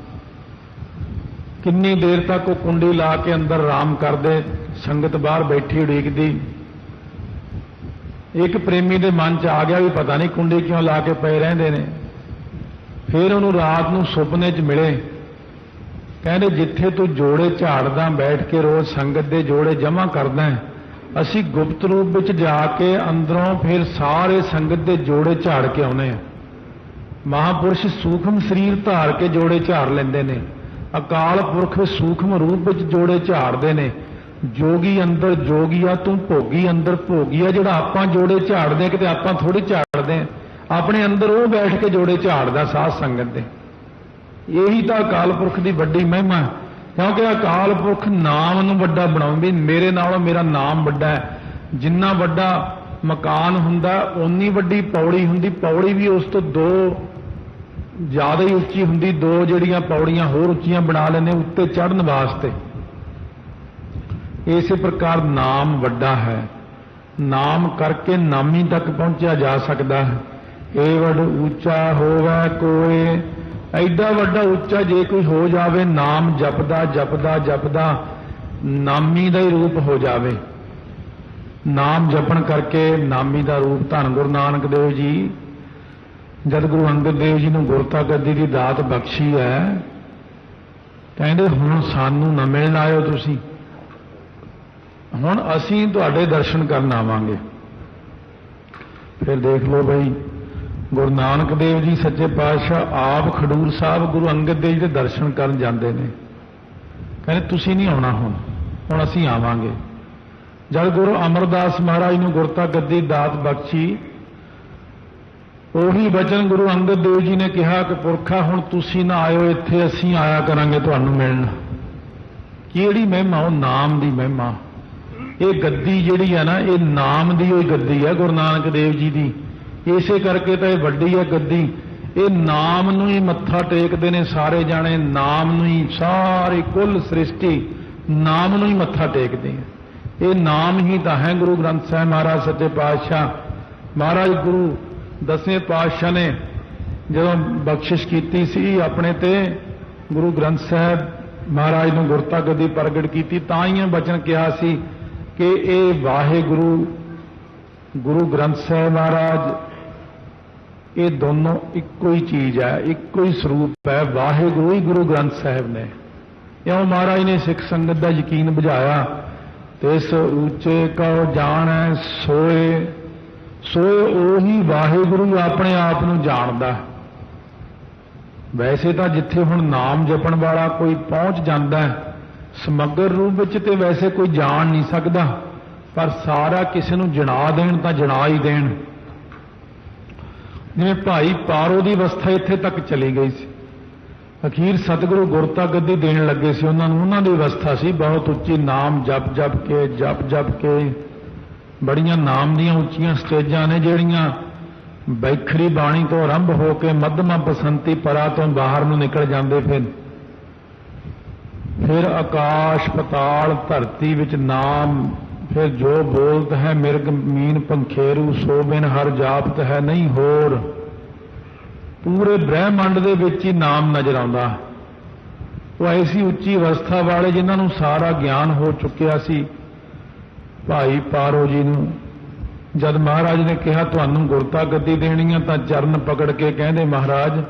ਕਿੰਨੀ ਦੇਰ ਤੱਕ ਉਹ ਕੁੰਡੀ ਲਾ ਕੇ ਅੰਦਰ ਆਰਾਮ ਕਰਦੇ, ਸੰਗਤ ਬਾਹਰ ਬੈਠੀ ਉਡੀਕਦੀ। ਇੱਕ ਪ੍ਰੇਮੀ ਦੇ ਮਨ 'ਚ ਆ ਗਿਆ ਵੀ ਪਤਾ ਨਹੀਂ ਕੁੰਡੀ ਕਿਉਂ ਲਾ ਕੇ ਪਏ ਰਹਿੰਦੇ ਨੇ। ਫਿਰ ਉਹਨੂੰ ਰਾਤ ਨੂੰ ਸੁਪਨੇ 'ਚ ਮਿਲੇ, ਕਹਿੰਦੇ ਜਿੱਥੇ ਤੂੰ ਜੋੜੇ ਝਾੜਦਾ ਬੈਠ ਕੇ ਰੋਜ਼ ਸੰਗਤ ਦੇ ਜੋੜੇ ਜਮ੍ਹਾਂ ਕਰਦਾ, ਅਸੀਂ ਗੁਪਤ ਰੂਪ ਵਿੱਚ ਜਾ ਕੇ ਅੰਦਰੋਂ ਫਿਰ ਸਾਰੇ ਸੰਗਤ ਦੇ ਜੋੜੇ ਝਾੜ ਕੇ ਆਉਨੇ ਆ। ਮਹਾਂਪੁਰਸ਼ ਸੂਖਮ ਸਰੀਰ ਧਾਰ ਕੇ ਜੋੜੇ ਝਾੜ ਲੈਂਦੇ ਨੇ, ਅਕਾਲ ਪੁਰਖ ਸੂਖਮ ਰੂਪ ਵਿੱਚ ਜੋੜੇ ਝਾੜਦੇ ਨੇ। ਜੋਗੀ ਅੰਦਰ ਜੋਗੀਆ ਤੂੰ ਭੋਗੀ ਅੰਦਰ ਭੋਗੀਆ। ਜਿਹੜਾ ਆਪਾਂ ਜੋੜੇ ਝਾੜਦੇ ਕਿਤੇ ਆਪਾਂ ਥੋੜੀ ਝਾੜਦੇ ਆ, ਆਪਣੇ ਅੰਦਰ ਉਹ ਬੈਠ ਕੇ ਜੋੜੇ ਝਾੜਦਾ ਸਾਧ ਸੰਗਤ ਦੇ। ਇਹੀ ਤਾਂ ਅਕਾਲ ਪੁਰਖ ਦੀ ਵੱਡੀ ਮਹਿਮਾ, ਕਿਉਂਕਿ ਅਕਾਲ ਪੁਰਖ ਨਾਮ ਨੂੰ ਵੱਡਾ ਬਣਾਉਂਦੇ। ਮੇਰੇ ਨਾਲੋਂ ਮੇਰਾ ਨਾਮ ਵੱਡਾ ਹੈ। ਜਿੰਨਾ ਵੱਡਾ ਮਕਾਨ ਹੁੰਦਾ ਓਨੀ ਵੱਡੀ ਪੌੜੀ ਹੁੰਦੀ, ਪੌੜੀ ਵੀ ਉਸ ਤੋਂ ਦੋ ਜ਼ਿਆਦਾ ਹੀ ਉੱਚੀ ਹੁੰਦੀ, ਦੋ ਜਿਹੜੀਆਂ ਪੌੜੀਆਂ ਹੋਰ ਉੱਚੀਆਂ ਬਣਾ ਲੈਂਦੇ ਉੱਤੇ ਚੜ੍ਹਨ ਵਾਸਤੇ। ਇਸੇ ਪ੍ਰਕਾਰ ਨਾਮ ਵੱਡਾ ਹੈ, ਨਾਮ ਕਰਕੇ ਨਾਮੀ ਤੱਕ ਪਹੁੰਚਿਆ ਜਾ ਸਕਦਾ ਹੈ। ਇਹ ਵੱਡ ਉੱਚਾ ਹੋਵੇ ਕੋਏ, ਐਡਾ ਵੱਡਾ ਉੱਚਾ ਜੇ ਕੋਈ ਹੋ ਜਾਵੇ, ਨਾਮ ਜਪਦਾ ਜਪਦਾ ਜਪਦਾ ਨਾਮੀ ਦਾ ਹੀ ਰੂਪ ਹੋ ਜਾਵੇ। ਨਾਮ ਜਪਣ ਕਰਕੇ ਨਾਮੀ ਦਾ ਰੂਪ। ਧੰਨ ਗੁਰੂ ਨਾਨਕ ਦੇਵ ਜੀ ਜਦ ਗੁਰੂ ਅੰਗਦ ਦੇਵ ਜੀ ਨੂੰ ਗੁਰਤਾ ਗੱਦੀ ਦੀ ਦਾਤ ਬਖਸ਼ੀ ਹੈ, ਕਹਿੰਦੇ ਹੁਣ ਸਾਨੂੰ ਨਾ ਮਿਲਣ ਆਇਓ ਤੁਸੀਂ, ਹੁਣ ਅਸੀਂ ਤੁਹਾਡੇ ਦਰਸ਼ਨ ਕਰਨ ਆਵਾਂਗੇ। ਫਿਰ ਦੇਖ ਲਓ ਬਈ, ਗੁਰੂ ਨਾਨਕ ਦੇਵ ਜੀ ਸੱਚੇ ਪਾਤਸ਼ਾਹ ਆਪ ਖਡੂਰ ਸਾਹਿਬ ਗੁਰੂ ਅੰਗਦ ਦੇਵ ਜੀ ਦੇ ਦਰਸ਼ਨ ਕਰਨ ਜਾਂਦੇ ਨੇ। ਕਹਿੰਦੇ ਤੁਸੀਂ ਨਹੀਂ ਆਉਣਾ, ਹੁਣ ਅਸੀਂ ਆਵਾਂਗੇ। ਜਦ ਗੁਰੂ ਅਮਰਦਾਸ ਮਹਾਰਾਜ ਨੂੰ ਗੁਰਤਾ ਗੱਦੀ ਦਾਤ ਬਖਸ਼ੀ, ਉਹੀ ਬਚਨ ਗੁਰੂ ਅੰਗਦ ਦੇਵ ਜੀ ਨੇ ਕਿਹਾ ਕਿ ਪੁਰਖਾ ਹੁਣ ਤੁਸੀਂ ਨਾ ਆਇਓ ਇੱਥੇ, ਅਸੀਂ ਆਇਆ ਕਰਾਂਗੇ ਤੁਹਾਨੂੰ ਮਿਲਣ। ਕਿਹੜੀ ਮਹਿਮਾ? ਉਹ ਨਾਮ ਦੀ ਮਹਿਮਾ। ਇਹ ਗੱਦੀ ਜਿਹੜੀ ਹੈ ਨਾ, ਇਹ ਨਾਮ ਦੀ ਹੋਈ ਗੱਦੀ ਹੈ ਗੁਰੂ ਨਾਨਕ ਦੇਵ ਜੀ ਦੀ। ਇਸੇ ਕਰਕੇ ਤਾਂ ਇਹ ਵੱਡੀ ਹੈ ਗੱਦੀ। ਇਹ ਨਾਮ ਨੂੰ ਹੀ ਮੱਥਾ ਟੇਕਦੇ ਨੇ ਸਾਰੇ ਜਾਣੇ, ਨਾਮ ਨੂੰ ਹੀ, ਸਾਰੀ ਕੁੱਲ ਸ੍ਰਿਸ਼ਟੀ ਨਾਮ ਨੂੰ ਹੀ ਮੱਥਾ ਟੇਕਦੇ ਆ। ਇਹ ਨਾਮ ਹੀ ਤਾਂ ਹੈ ਗੁਰੂ ਗ੍ਰੰਥ ਸਾਹਿਬ ਮਹਾਰਾਜ ਸੱਚੇ ਪਾਤਸ਼ਾਹ। ਮਹਾਰਾਜ ਗੁਰੂ ਦਸਵੇਂ ਪਾਤਸ਼ਾਹ ਨੇ ਜਦੋਂ ਬਖਸ਼ਿਸ਼ ਕੀਤੀ ਸੀ ਆਪਣੇ ਤੇ, ਗੁਰੂ ਗ੍ਰੰਥ ਸਾਹਿਬ ਮਹਾਰਾਜ ਨੂੰ ਗੁਰਤਾ ਗੱਦੀ ਪ੍ਰਗਟ ਕੀਤੀ, ਤਾਂ ਹੀ ਇਹ ਬਚਨ ਕਿਹਾ ਸੀ ਕਿ ਇਹ ਵਾਹਿਗੁਰੂ ਗੁਰੂ ਗ੍ਰੰਥ ਸਾਹਿਬ ਮਹਾਰਾਜ ਇਹ ਦੋਨੋਂ ਇੱਕੋ ਹੀ ਚੀਜ਼ ਹੈ, ਇੱਕੋ ਹੀ ਸਰੂਪ ਹੈ। ਵਾਹਿਗੁਰੂ ਹੀ ਗੁਰੂ ਗ੍ਰੰਥ ਸਾਹਿਬ ਨੇ। ਇਉਂ ਮਹਾਰਾਜ ਨੇ ਸਿੱਖ ਸੰਗਤ ਦਾ ਯਕੀਨ ਬੁਝਾਇਆ। ਤਿਸ ਉੱਚੇ ਕਉ ਜਾਣੈ ਸੋਏ, ਸੋਏ ਉਹੀ ਵਾਹਿਗੁਰੂ ਆਪਣੇ ਆਪ ਨੂੰ ਜਾਣਦਾ। ਵੈਸੇ ਤਾਂ ਜਿੱਥੇ ਹੁਣ ਨਾਮ ਜਪਣ ਵਾਲਾ ਕੋਈ ਪਹੁੰਚ ਜਾਂਦਾ ਹੈ ਸਮਗਰ ਰੂਪ ਵਿੱਚ, ਤੇ ਵੈਸੇ ਕੋਈ ਜਾਣ ਨਹੀਂ ਸਕਦਾ, ਪਰ ਸਾਰਾ ਕਿਸੇ ਨੂੰ ਜਣਾ ਦੇਣ ਤਾਂ ਜਣਾ ਹੀ ਦੇਣ। ਜਿਵੇਂ ਭਾਈ ਪਾਰੋ ਦੀ ਅਵਸਥਾ ਇੱਥੇ ਤੱਕ ਚਲੀ ਗਈ ਸੀ। ਅਖੀਰ ਸਤਿਗੁਰੂ ਗੁਰਤਾ ਗੱਦੀ ਦੇਣ ਲੱਗੇ ਸੀ ਉਹਨਾਂ ਨੂੰ। ਉਹਨਾਂ ਦੀ ਅਵਸਥਾ ਸੀ ਬਹੁਤ ਉੱਚੀ, ਨਾਮ ਜਪ ਜਪ ਕੇ ਬੜੀਆਂ ਨਾਮ ਦੀਆਂ ਉੱਚੀਆਂ ਸਟੇਜਾਂ ਨੇ ਜਿਹੜੀਆਂ ਬੈਖਰੀ ਬਾਣੀ ਤੋਂ ਆਰੰਭ ਹੋ ਕੇ ਮੱਧਮਾ ਬਸੰਤੀ ਪਰਾ ਤੋਂ ਬਾਹਰ ਨੂੰ ਨਿਕਲ ਜਾਂਦੇ। ਫਿਰ ਆਕਾਸ਼ ਪਤਾਲ ਧਰਤੀ ਵਿੱਚ ਨਾਮ, ਫਿਰ ਜੋ ਬੋਲਤ ਹੈ ਮਿਰਗ ਮੀਨ ਪੰਖੇਰੂ, ਸੋ ਬਿਨ ਹਰ ਜਾਪਤ ਹੈ ਨਹੀਂ ਹੋਰ। ਪੂਰੇ ਬ੍ਰਹਿਮੰਡ ਦੇ ਵਿੱਚ ਹੀ ਨਾਮ ਨਜ਼ਰ ਆਉਂਦਾ। ਉਹ ਐਸੀ ਉੱਚੀ ਅਵਸਥਾ ਵਾਲੇ ਜਿਨ੍ਹਾਂ ਨੂੰ ਸਾਰਾ ਗਿਆਨ ਹੋ ਚੁੱਕਿਆ ਸੀ। ਭਾਈ ਪਾਰੋ ਜੀ ਨੂੰ ਜਦ ਮਹਾਰਾਜ ਨੇ ਕਿਹਾ ਤੁਹਾਨੂੰ ਗੁਰਤਾ ਗੱਦੀ ਦੇਣੀ ਆ, ਤਾਂ ਚਰਨ ਪਕੜ ਕੇ ਕਹਿੰਦੇ ਮਹਾਰਾਜ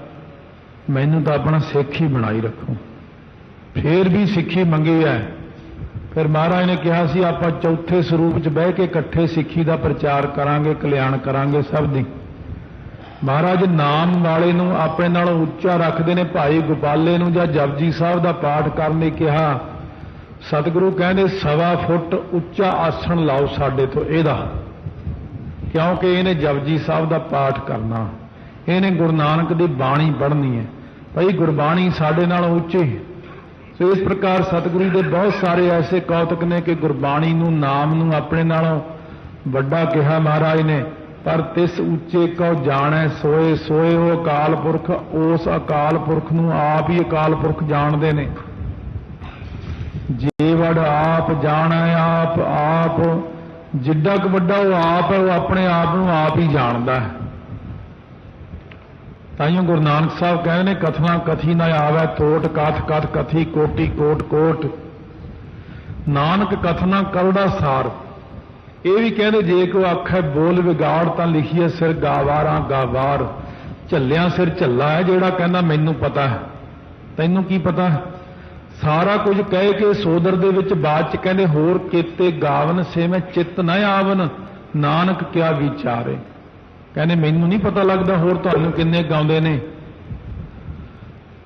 ਮੈਨੂੰ ਤਾਂ ਆਪਣਾ ਸਿੱਖ ਹੀ ਬਣਾਈ ਰੱਖੋ। ਫੇਰ ਵੀ ਸਿੱਖੀ ਮੰਗੀ ਹੈ। ਫਿਰ ਮਹਾਰਾਜ ਨੇ ਕਿਹਾ ਸੀ ਆਪਾਂ ਚੌਥੇ ਸਰੂਪ 'ਚ ਬਹਿ ਕੇ ਇਕੱਠੇ ਸਿੱਖੀ ਦਾ ਪ੍ਰਚਾਰ ਕਰਾਂਗੇ, ਕਲਿਆਣ ਕਰਾਂਗੇ ਸਭ ਦੀ। ਮਹਾਰਾਜ ਨਾਮ ਵਾਲੇ ਨੂੰ ਆਪਣੇ ਨਾਲੋਂ ਉੱਚਾ ਰੱਖਦੇ ਨੇ। ਭਾਈ ਗੋਪਾਲੇ ਨੂੰ ਜਾਂ ਜਪਜੀ ਸਾਹਿਬ ਦਾ ਪਾਠ ਕਰਨ ਲਈ ਕਿਹਾ, ਸਤਿਗੁਰੂ ਕਹਿੰਦੇ 1.25 ਫੁੱਟ ਉੱਚਾ ਆਸਣ ਲਾਓ ਸਾਡੇ ਤੋਂ ਇਹਦਾ, ਕਿਉਂਕਿ ਇਹਨੇ ਜਪਜੀ ਸਾਹਿਬ ਦਾ ਪਾਠ ਕਰਨਾ, ਇਹਨੇ ਗੁਰੂ ਨਾਨਕ ਦੀ ਬਾਣੀ ਪੜ੍ਹਨੀ ਹੈ। ਭਾਈ ਗੁਰਬਾਣੀ ਸਾਡੇ ਨਾਲੋਂ ਉੱਚੀ। ਸੋ ਇਸ ਪ੍ਰਕਾਰ ਸਤਿਗੁਰੂ ਦੇ ਬਹੁਤ ਸਾਰੇ ਐਸੇ ਕੌਤਕ ਨੇ ਕਿ ਗੁਰਬਾਣੀ ਨੂੰ, ਨਾਮ ਨੂੰ ਆਪਣੇ ਨਾਲੋਂ ਵੱਡਾ ਕਿਹਾ ਮਹਾਰਾਜ ਨੇ। ਪਰ ਤਿਸ ਉੱਚੇ ਕਉ ਜਾਣੈ ਸੋਏ ਸੋਏ, ਉਹ ਅਕਾਲ ਪੁਰਖ, ਉਸ ਅਕਾਲ ਪੁਰਖ ਨੂੰ ਆਪ ਹੀ ਅਕਾਲ ਪੁਰਖ ਜਾਣਦੇ ਨੇ। ਜੇ ਵਡ ਆਪ ਜਾਣੈ ਆਪ ਜਿੱਡਾ ਕੁ ਵੱਡਾ ਉਹ ਆਪ ਹੈ, ਉਹ ਆਪਣੇ ਆਪ ਨੂੰ ਆਪ ਹੀ ਜਾਣਦਾ ਹੈ। ਤਾਈਓ ਗੁਰੂ ਨਾਨਕ ਸਾਹਿਬ ਕਹਿੰਦੇ ਨੇ ਕਥਨਾ ਕਥੀ ਨਾ ਆਵੈ ਤੋਟ, ਕਥ ਕਥ ਕਥੀ ਕੋਟੀ ਕੋਟ ਕੋਟ। ਨਾਨਕ ਕਥਨਾ ਕਰੜਾ ਸਾਰ। ਇਹ ਵੀ ਕਹਿੰਦੇ ਜੇ ਕੋ ਆਖੈ ਬੋਲ ਵਿਗਾੜ, ਤਾਂ ਲਿਖੀਏ ਸਿਰ ਗਾਵਾਰਾਂ ਗਾਵਾਰ। ਝੱਲਿਆਂ ਸਿਰ ਝੱਲਾ ਹੈ ਜਿਹੜਾ ਕਹਿੰਦਾ ਮੈਨੂੰ ਪਤਾ ਹੈ, ਤੈਨੂੰ ਕੀ ਪਤਾ। ਸਾਰਾ ਕੁਝ ਕਹਿ ਕੇ ਸੋਦਰ ਦੇ ਵਿੱਚ ਬਾਅਦ ਚ ਕਹਿੰਦੇ ਹੋਰ ਕੀਤੇ ਗਾਵਨ ਸੇ ਮੈਂ ਚਿੱਤ ਨਾ ਆਵਨ, ਨਾਨਕ ਕਿਆ ਵਿਚਾਰੇ। ਕਹਿੰਦੇ ਮੈਨੂੰ ਨਹੀਂ ਪਤਾ ਲੱਗਦਾ ਹੋਰ ਤੁਹਾਨੂੰ ਕਿੰਨੇ ਗਾਉਂਦੇ ਨੇ।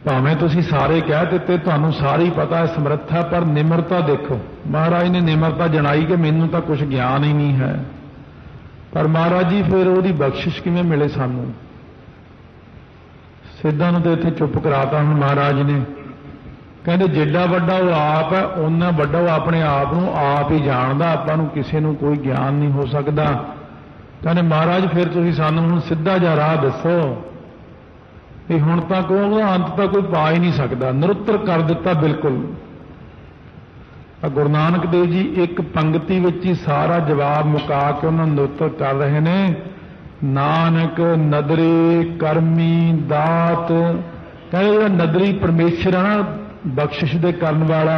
ਭਾਵੇਂ ਤੁਸੀਂ ਸਾਰੇ ਕਹਿ ਦਿੱਤੇ, ਤੁਹਾਨੂੰ ਸਾਰੀ ਪਤਾ ਹੈ ਸਮਰੱਥਾ, ਪਰ ਨਿਮਰਤਾ ਦੇਖੋ। ਮਹਾਰਾਜ ਨੇ ਨਿਮਰਤਾ ਜਣਾਈ ਕਿ ਮੈਨੂੰ ਤਾਂ ਕੁਝ ਗਿਆਨ ਹੀ ਨਹੀਂ ਹੈ। ਪਰ ਮਹਾਰਾਜ ਜੀ ਫਿਰ ਉਹਦੀ ਬਖਸ਼ਿਸ਼ ਕਿਵੇਂ ਮਿਲੇ ਸਾਨੂੰ। ਸਿੱਧਾਂ ਨੂੰ ਤੇ ਇੱਥੇ ਚੁੱਪ ਕਰਾਤਾ ਹੁਣ ਮਹਾਰਾਜ ਨੇ। ਕਹਿੰਦੇ ਜਿੱਡਾ ਵੱਡਾ ਉਹ ਆਪ ਹੈ, ਓਨਾ ਵੱਡਾ ਉਹ ਆਪਣੇ ਆਪ ਨੂੰ ਆਪ ਹੀ ਜਾਣਦਾ। ਆਪਾਂ ਨੂੰ ਕਿਸੇ ਨੂੰ ਕੋਈ ਗਿਆਨ ਨਹੀਂ ਹੋ ਸਕਦਾ। ਕਹਿੰਦੇ ਮਹਾਰਾਜ ਫਿਰ ਤੁਸੀਂ ਸਾਨੂੰ ਹੁਣ ਸਿੱਧਾ ਜਿਹਾ ਰਾਹ ਦੱਸੋ ਵੀ ਹੁਣ ਤੱਕ ਉਹਦਾ ਅੰਤ ਤਾਂ ਕੋਈ ਪਾ ਹੀ ਨਹੀਂ ਸਕਦਾ। ਨਿਰੁੱਤਰ ਕਰ ਦਿੱਤਾ ਬਿਲਕੁਲ। ਗੁਰੂ ਨਾਨਕ ਦੇਵ ਜੀ ਇੱਕ ਪੰਕਤੀ ਵਿੱਚ ਹੀ ਸਾਰਾ ਜਵਾਬ ਮੁਕਾ ਕੇ ਉਹਨਾਂ ਨੂੰ ਨਿਰੁੱਤਰ ਕਰ ਰਹੇ ਨੇ। ਨਾਨਕ ਨਦਰੇ ਕਰਮੀ ਦਾਤ। ਕਹਿੰਦੇ ਜਿਹੜਾ ਨਦਰੀ ਪਰਮੇਸ਼ਰ ਆ ਨਾ, ਬਖਸ਼ਿਸ਼ ਦੇ ਕਰਨ ਵਾਲਾ,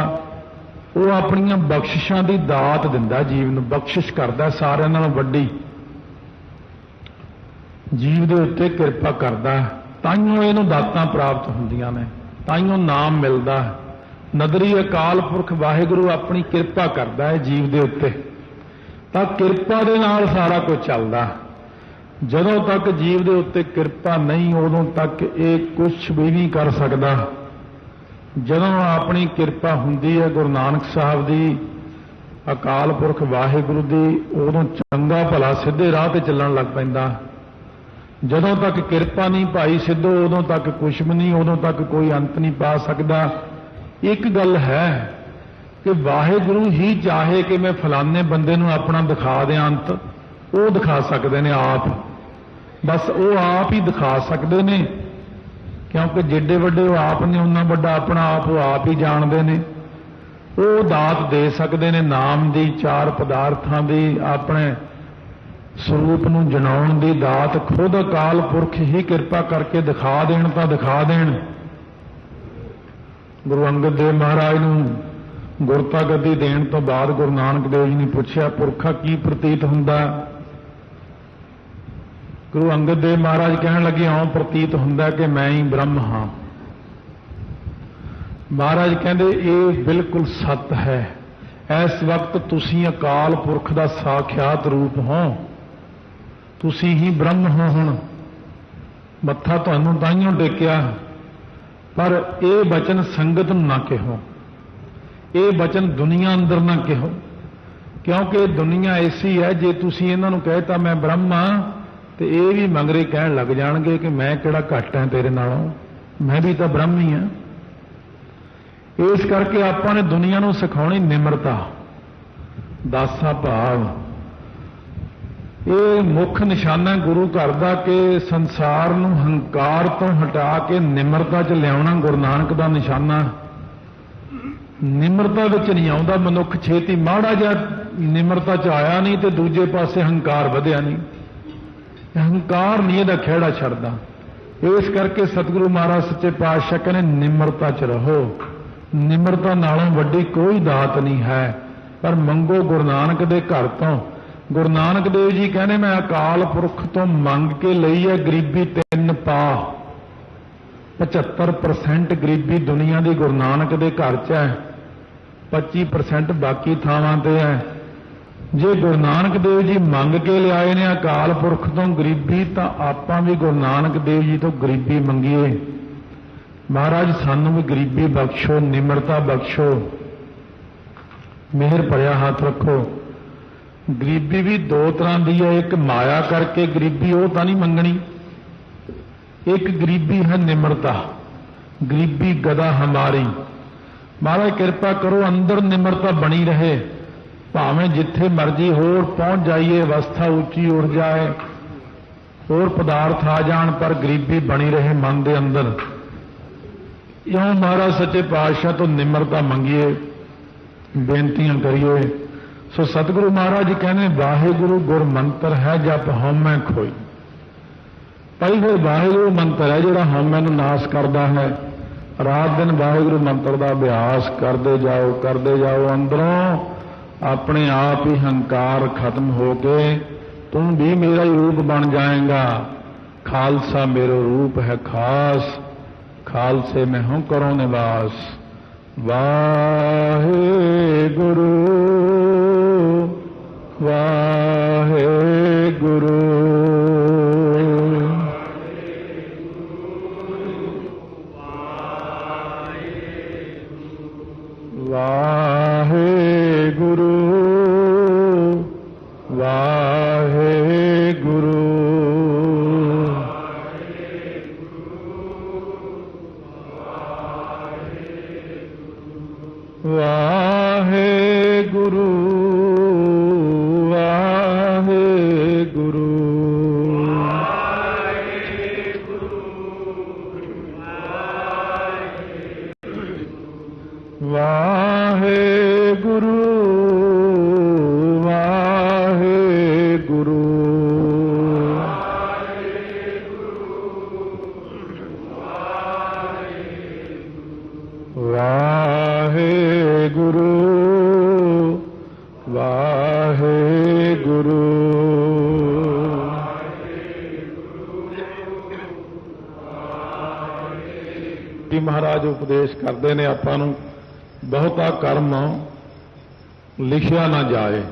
ਉਹ ਆਪਣੀਆਂ ਬਖਸ਼ਿਸ਼ਾਂ ਦੀ ਦਾਤ ਦਿੰਦਾ ਜੀਵ ਨੂੰ, ਬਖਸ਼ਿਸ਼ ਕਰਦਾ ਸਾਰਿਆਂ ਨਾਲੋਂ ਵੱਡੀ। ਜੀਵ ਦੇ ਉੱਤੇ ਕਿਰਪਾ ਕਰਦਾ, ਤਾਈਓ ਇਹਨੂੰ ਦਾਤਾਂ ਪ੍ਰਾਪਤ ਹੁੰਦੀਆਂ ਨੇ, ਤਾਈਓ ਨਾਮ ਮਿਲਦਾ। ਨਦਰੀ ਅਕਾਲ ਪੁਰਖ ਵਾਹਿਗੁਰੂ ਆਪਣੀ ਕਿਰਪਾ ਕਰਦਾ ਹੈ ਜੀਵ ਦੇ ਉੱਤੇ, ਤਾਂ ਕਿਰਪਾ ਦੇ ਨਾਲ ਸਾਰਾ ਕੁਝ ਚੱਲਦਾ। ਜਦੋਂ ਤੱਕ ਜੀਵ ਦੇ ਉੱਤੇ ਕਿਰਪਾ ਨਹੀਂ, ਉਦੋਂ ਤੱਕ ਇਹ ਕੁਝ ਵੀ ਨਹੀਂ ਕਰ ਸਕਦਾ। ਜਦੋਂ ਆਪਣੀ ਕਿਰਪਾ ਹੁੰਦੀ ਹੈ ਗੁਰੂ ਨਾਨਕ ਸਾਹਿਬ ਦੀ, ਅਕਾਲ ਪੁਰਖ ਵਾਹਿਗੁਰੂ ਦੀ, ਉਦੋਂ ਚੰਗਾ ਭਲਾ ਸਿੱਧੇ ਰਾਹ ਤੇ ਚੱਲਣ ਲੱਗ ਪੈਂਦਾ। ਜਦੋਂ ਤੱਕ ਕਿਰਪਾ ਨਹੀਂ ਭਾਈ ਸਿੱਧੋ, ਉਦੋਂ ਤੱਕ ਕੁਛ ਵੀ ਨਹੀਂ, ਉਦੋਂ ਤੱਕ ਕੋਈ ਅੰਤ ਨਹੀਂ ਪਾ ਸਕਦਾ। ਇੱਕ ਗੱਲ ਹੈ ਕਿ ਵਾਹਿਗੁਰੂ ਹੀ ਚਾਹੇ ਕਿ ਮੈਂ ਫਲਾਣੇ ਬੰਦੇ ਨੂੰ ਆਪਣਾ ਦਿਖਾ ਦਿਆਂ ਅੰਤ, ਉਹ ਦਿਖਾ ਸਕਦੇ ਨੇ ਆਪ, ਬਸ ਉਹ ਆਪ ਹੀ ਦਿਖਾ ਸਕਦੇ ਨੇ, ਕਿਉਂਕਿ ਜਿੱਡੇ ਵੱਡੇ ਉਹ ਆਪ ਨੇ, ਉਹਨਾਂ ਵੱਡਾ ਆਪਣਾ ਆਪ ਉਹ ਆਪ ਹੀ ਜਾਣਦੇ ਨੇ। ਉਹ ਦਾਤ ਦੇ ਸਕਦੇ ਨੇ ਨਾਮ ਦੀ, ਚਾਰ ਪਦਾਰਥਾਂ ਦੀ, ਆਪਣੇ ਸਰੂਪ ਨੂੰ ਜਣਾਉਣ ਦੀ ਦਾਤ ਖੁਦ ਅਕਾਲ ਪੁਰਖ ਹੀ ਕਿਰਪਾ ਕਰਕੇ ਦਿਖਾ ਦੇਣ ਤਾਂ ਦਿਖਾ ਦੇਣ। ਗੁਰੂ ਅੰਗਦ ਦੇਵ ਮਹਾਰਾਜ ਨੂੰ ਗੁਰਤਾ ਗੱਦੀ ਦੇਣ ਤੋਂ ਬਾਅਦ ਗੁਰੂ ਨਾਨਕ ਦੇਵ ਜੀ ਨੇ ਪੁੱਛਿਆ, ਪੁਰਖਾ ਕੀ ਪ੍ਰਤੀਤ ਹੁੰਦਾ? ਗੁਰੂ ਅੰਗਦ ਦੇਵ ਮਹਾਰਾਜ ਕਹਿਣ ਲੱਗੇ, ਇਉਂ ਪ੍ਰਤੀਤ ਹੁੰਦਾ ਕਿ ਮੈਂ ਹੀ ਬ੍ਰਹਮ ਹਾਂ। ਮਹਾਰਾਜ ਕਹਿੰਦੇ ਇਹ ਬਿਲਕੁਲ ਸੱਤ ਹੈ। ਇਸ ਵਕਤ ਤੁਸੀਂ ਅਕਾਲ ਪੁਰਖ ਦਾ ਸਾਖਿਆਤ ਰੂਪ ਹੋ, ਤੁਸੀਂ ਹੀ ਬ੍ਰਹਮ ਹੋ। ਹੁਣ ਮੱਥਾ ਤੁਹਾਨੂੰ ਤਾਈਓਂ ਟੇਕਿਆ, ਪਰ ਇਹ ਬਚਨ ਸੰਗਤ ਨੂੰ ਨਾ ਕਹੋ, ਇਹ ਬਚਨ ਦੁਨੀਆ ਅੰਦਰ ਨਾ ਕਹੋ, ਕਿਉਂਕਿ ਦੁਨੀਆ ਐਸੀ ਹੈ ਜੇ ਤੁਸੀਂ ਇਹਨਾਂ ਨੂੰ ਕਹਿਤਾ ਮੈਂ ਬ੍ਰਹਮ ਹਾਂ, ਤੇ ਇਹ ਵੀ ਮੰਗਰੇ ਕਹਿਣ ਲੱਗ ਜਾਣਗੇ ਕਿ ਮੈਂ ਕਿਹੜਾ ਘੱਟ ਹਾਂ ਤੇਰੇ ਨਾਲੋਂ, ਮੈਂ ਵੀ ਤਾਂ ਬ੍ਰਹਮੀ ਹਾਂ। ਇਸ ਕਰਕੇ ਆਪਾਂ ਨੇ ਦੁਨੀਆ ਨੂੰ ਸਿਖਾਉਣੀ ਨਿਮਰਤਾ, ਦਾਸਾ ਭਾਵ। ਇਹ ਮੁੱਖ ਨਿਸ਼ਾਨਾ ਗੁਰੂ ਘਰ ਦਾ ਕਿ ਸੰਸਾਰ ਨੂੰ ਹੰਕਾਰ ਤੋਂ ਹਟਾ ਕੇ ਨਿਮਰਤਾ 'ਚ ਲਿਆਉਣਾ ਗੁਰੂ ਨਾਨਕ ਦਾ ਨਿਸ਼ਾਨਾ। ਨਿਮਰਤਾ ਵਿੱਚ ਨਹੀਂ ਆਉਂਦਾ ਮਨੁੱਖ ਛੇਤੀ, ਮਾੜਾ ਜਿਹਾ ਨਿਮਰਤਾ 'ਚ ਆਇਆ ਨਹੀਂ ਤੇ ਦੂਜੇ ਪਾਸੇ ਹੰਕਾਰ ਵਧਿਆ ਨਹੀਂ। ਹੰਕਾਰ ਨਹੀਂ ਇਹਦਾ ਖਹਿੜਾ ਛੱਡਦਾ। ਇਸ ਕਰਕੇ ਸਤਿਗੁਰੂ ਮਹਾਰਾਜ ਸੱਚੇ ਪਾਤਸ਼ਾਹ ਕਹਿੰਦੇ ਨਿਮਰਤਾ 'ਚ ਰਹੋ। ਨਿਮਰਤਾ ਨਾਲੋਂ ਵੱਡੀ ਕੋਈ ਦਾਤ ਨਹੀਂ ਹੈ, ਪਰ ਮੰਗੋ ਗੁਰੂ ਨਾਨਕ ਦੇ ਘਰ ਤੋਂ। ਗੁਰੂ ਨਾਨਕ ਦੇਵ ਜੀ ਕਹਿੰਦੇ ਮੈਂ ਅਕਾਲ ਪੁਰਖ ਤੋਂ ਮੰਗ ਕੇ ਲਈ ਹੈ ਗਰੀਬੀ 3 ਪਾ। 75% ਗਰੀਬੀ ਦੁਨੀਆ ਦੀ ਗੁਰੂ ਨਾਨਕ ਦੇ ਘਰ 'ਚ ਹੈ, 25% ਬਾਕੀ ਥਾਵਾਂ ਤੇ ਹੈ। ਜੇ ਗੁਰੂ ਨਾਨਕ ਦੇਵ ਜੀ ਮੰਗ ਕੇ ਲਿਆਏ ਨੇ ਅਕਾਲ ਪੁਰਖ ਤੋਂ ਗਰੀਬੀ, ਤਾਂ ਆਪਾਂ ਵੀ ਗੁਰੂ ਨਾਨਕ ਦੇਵ ਜੀ ਤੋਂ ਗਰੀਬੀ ਮੰਗੀਏ। ਮਹਾਰਾਜ ਸਾਨੂੰ ਵੀ ਗਰੀਬੀ ਬਖਸ਼ੋ, ਨਿਮਰਤਾ ਬਖਸ਼ੋ, ਮਿਹਰ ਭਰਿਆ ਹੱਥ ਰੱਖੋ। ਗਰੀਬੀ ਵੀ 2 ਤਰ੍ਹਾਂ ਦੀ ਹੈ, ਇੱਕ ਮਾਇਆ ਕਰਕੇ ਗਰੀਬੀ, ਉਹ ਤਾਂ ਨਹੀਂ ਮੰਗਣੀ। ਇੱਕ ਗਰੀਬੀ ਹੈ ਨਿਮਰਤਾ, ਗਰੀਬੀ ਗਦਾ ਹਮਾਰੀ। ਮਹਾਰਾਜ ਕਿਰਪਾ ਕਰੋ ਅੰਦਰ ਨਿਮਰਤਾ ਬਣੀ ਰਹੇ, ਭਾਵੇਂ ਜਿੱਥੇ ਮਰਜੀ ਹੋਰ ਪਹੁੰਚ ਜਾਈਏ, ਅਵਸਥਾ ਉੱਚੀ ਉੱਠ ਜਾਏ, ਹੋਰ ਪਦਾਰਥ ਆ ਜਾਣ, ਪਰ ਗਰੀਬੀ ਬਣੀ ਰਹੇ ਮਨ ਦੇ ਅੰਦਰ। ਇਉਂ ਮਹਾਰਾਜ ਸੱਚੇ ਪਾਤਸ਼ਾਹ ਤੋਂ ਨਿਮਰਤਾ ਮੰਗੀਏ, ਬੇਨਤੀਆਂ ਕਰੀਏ। ਸੋ ਸਤਿਗੁਰੂ ਮਹਾਰਾਜ ਜੀ ਕਹਿੰਦੇ ਵਾਹਿਗੁਰੂ ਗੁਰ ਮੰਤਰ ਹੈ ਜਪ ਹਉਮੈ ਖੋਈ। ਭਾਈ ਫਿਰ ਵਾਹਿਗੁਰੂ ਮੰਤਰ ਹੈ ਜਿਹੜਾ ਹਉਮੈ ਨੂੰ ਨਾਸ਼ ਕਰਦਾ ਹੈ। ਰਾਤ ਦਿਨ ਵਾਹਿਗੁਰੂ ਮੰਤਰ ਦਾ ਅਭਿਆਸ ਕਰਦੇ ਜਾਓ, ਅੰਦਰੋਂ ਆਪਣੇ ਆਪ ਹੀ ਹੰਕਾਰ ਖਤਮ ਹੋ ਕੇ ਤੂੰ ਵੀ ਮੇਰਾ ਹੀ ਰੂਪ ਬਣ ਜਾਏਗਾ। ਖਾਲਸਾ ਮੇਰਾ ਰੂਪ ਹੈ ਖਾਸ, ਖਾਲਸੇ ਮੈਂ ਹੂੰ ਕਰੋ ਨਿਵਾਸ। ਵਾਹਿਗੁਰੂ ਵਾਹਿਗੁਰੂ ਵਾਹਿਗੁਰੂ ਵਾਹਿਗੁਰੂ ਵਾਹਿਗੁਰੂ ਵਾਹਿਗੁਰੂ ਵਾਹਿਗੁਰੂ ਵਾਹਿਗੁਰੂ ਵਾਹਿਗੁਰੂ ਜੀ ਮਹਾਰਾਜ ਉਪਦੇਸ਼ ਕਰਦੇ ਨੇ ਆਪਾਂ ਨੂੰ, ਬਹੁਤਾ ਕਰਮ ਲਿਖਿਆ ਨਾ ਜਾਏ,